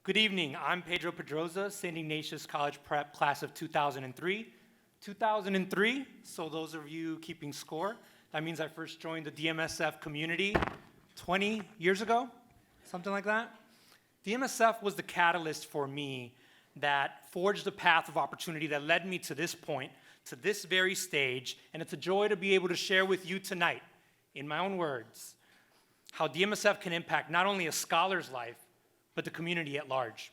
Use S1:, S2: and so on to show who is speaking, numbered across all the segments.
S1: Good evening. I'm Pedro Pedroza, St. Ignatius College Prep class of 2003. 2003, so those of you keeping score, that means I first joined the DMSF community 20 years ago, something like that. DMSF was the catalyst for me that forged a path of opportunity that led me to this point, to this very stage, and it's a joy to be able to share with you tonight, in my own words, how DMSF can impact not only a scholar's life, but the community at large.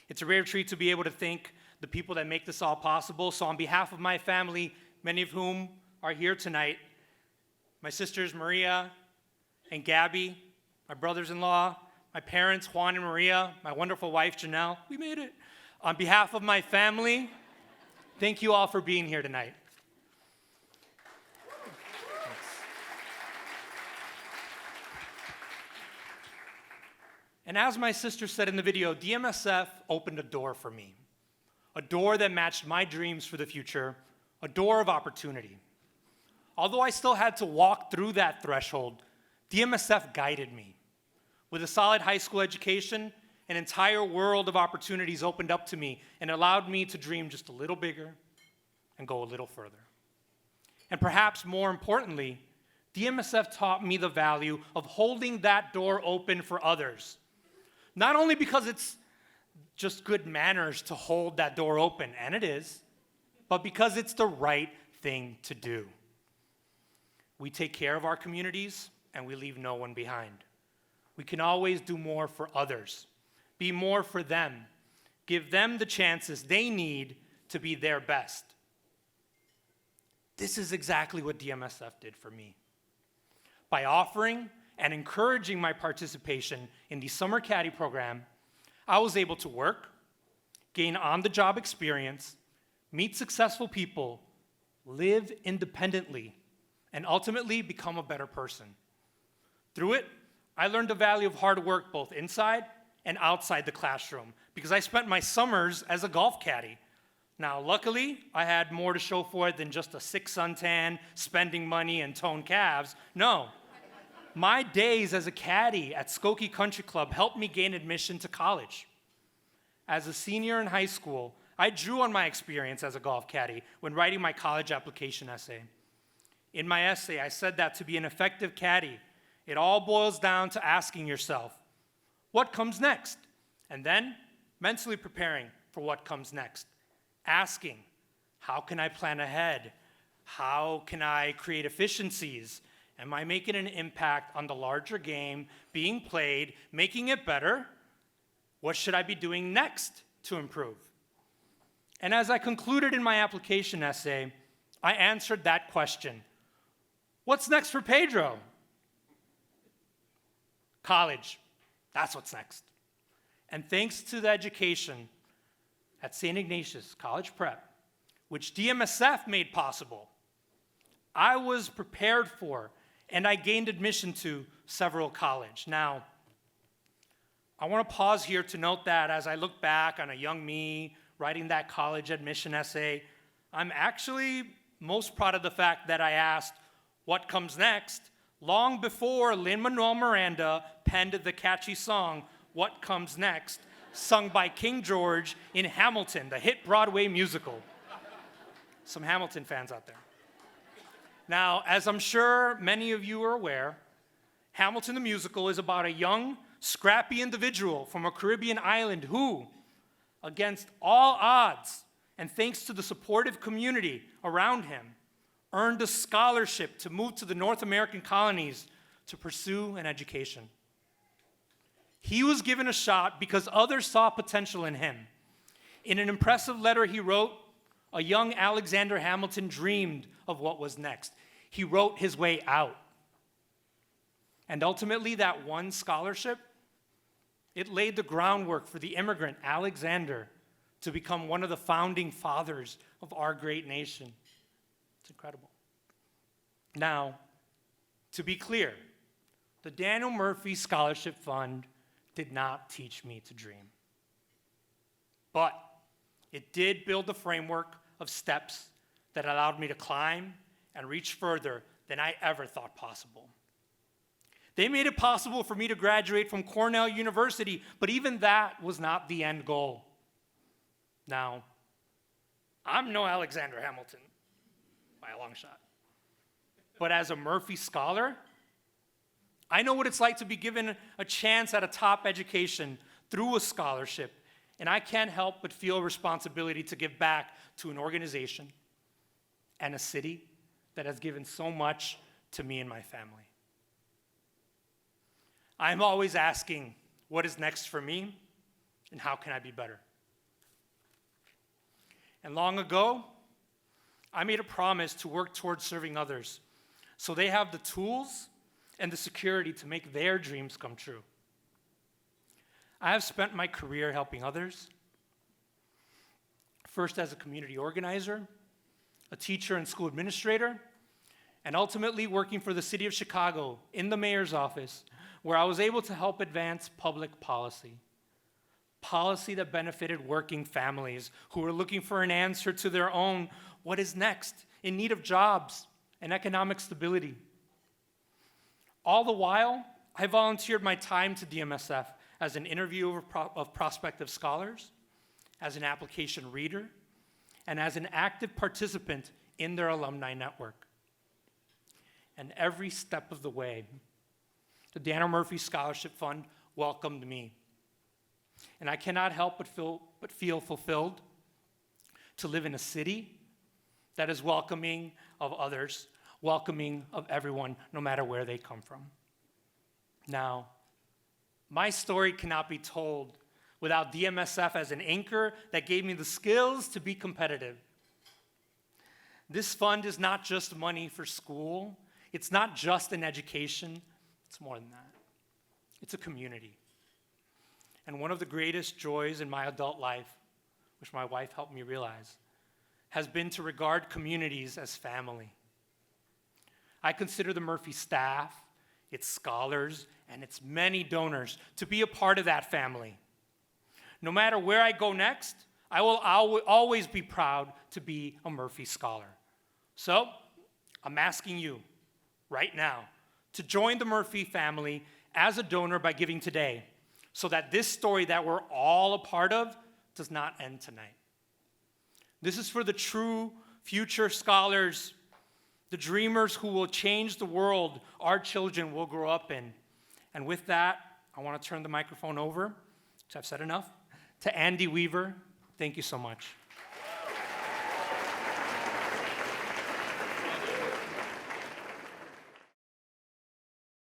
S1: It's a rare treat to be able to thank the people that make this all possible. So on behalf of my family, many of whom are here tonight, my sisters Maria and Gabby, my brothers-in-law, my parents Juan and Maria, my wonderful wife Janelle, we made it. On behalf of my family, thank you all for being here tonight. And as my sister said in the video, DMSF opened a door for me, a door that matched my dreams for the future, a door of opportunity. Although I still had to walk through that threshold, DMSF guided me. With a solid high school education, an entire world of opportunities opened up to me and allowed me to dream just a little bigger and go a little further. And perhaps more importantly, DMSF taught me the value of holding that door open for others. Not only because it's just good manners to hold that door open, and it is, but because it's the right thing to do. We take care of our communities, and we leave no one behind. We can always do more for others, be more for them, give them the chances they need to be their best. This is exactly what DMSF did for me. By offering and encouraging my participation in the Summer Caddy program, I was able to work, gain on-the-job experience, meet successful people, live independently, and ultimately become a better person. Through it, I learned the value of hard work both inside and outside the classroom because I spent my summers as a golf caddy. Now, luckily, I had more to show for it than just a sick suntan, spending money, and toned calves. No. My days as a caddy at Skokie Country Club helped me gain admission to college. As a senior in high school, I drew on my experience as a golf caddy when writing my college application essay. In my essay, I said that to be an effective caddy, it all boils down to asking yourself, what comes next? And then mentally preparing for what comes next. Asking, how can I plan ahead? How can I create efficiencies? Am I making an impact on the larger game being played, making it better? What should I be doing next to improve? And as I concluded in my application essay, I answered that question. What's next for Pedro? College. That's what's next. And thanks to the education at St. Ignatius College Prep, which DMSF made possible, I was prepared for and I gained admission to several colleges. Now, I want to pause here to note that as I look back on a young me writing that college admission essay, I'm actually most proud of the fact that I asked, what comes next, long before Lin-Manuel Miranda penned the catchy song, What Comes Next, sung by King George in Hamilton, the hit Broadway musical. Some Hamilton fans out there. Now, as I'm sure many of you are aware, Hamilton the musical is about a young, scrappy individual from a Caribbean island who, against all odds, and thanks to the supportive community around him, earned a scholarship to move to the North American colonies to pursue an education. He was given a shot because others saw potential in him. In an impressive letter he wrote, a young Alexander Hamilton dreamed of what was next. He wrote his way out. And ultimately, that one scholarship, it laid the groundwork for the immigrant Alexander to become one of the founding fathers of our great nation. It's incredible. Now, to be clear, the Daniel Murphy Scholarship Fund did not teach me to dream. But it did build the framework of steps that allowed me to climb and reach further than I ever thought possible. They made it possible for me to graduate from Cornell University, but even that was not the end goal. Now, I'm no Alexander Hamilton by a long shot. But as a Murphy Scholar, I know what it's like to be given a chance at a top education through a scholarship, and I can't help but feel a responsibility to give back to an organization and a city that has given so much to me and my family. I'm always asking, what is next for me, and how can I be better? And long ago, I made a promise to work towards serving others so they have the tools and the security to make their dreams come true. I have spent my career helping others, first as a community organizer, a teacher and school administrator, and ultimately working for the city of Chicago in the mayor's office, where I was able to help advance public policy. Policy that benefited working families who were looking for an answer to their own what is next, in need of jobs and economic stability. All the while, I volunteered my time to DMSF as an interviewer of prospective scholars, as an application reader, and as an active participant in their alumni network. And every step of the way, the Daniel Murphy Scholarship Fund welcomed me. And I cannot help but feel fulfilled to live in a city that is welcoming of others, welcoming of everyone, no matter where they come from. Now, my story cannot be told without DMSF as an anchor that gave me the skills to be competitive. This fund is not just money for school. It's not just an education. It's more than that. It's a community. And one of the greatest joys in my adult life, which my wife helped me realize, has been to regard communities as family. I consider the Murphy staff, its scholars, and its many donors to be a part of that family. No matter where I go next, I will always be proud to be a Murphy Scholar. So, I'm asking you right now to join the Murphy family as a donor by giving today, so that this story that we're all a part of does not end tonight. This is for the true future scholars, the dreamers who will change the world our children will grow up in. And with that, I want to turn the microphone over, which I've said enough, to Andy Weaver. Thank you so much.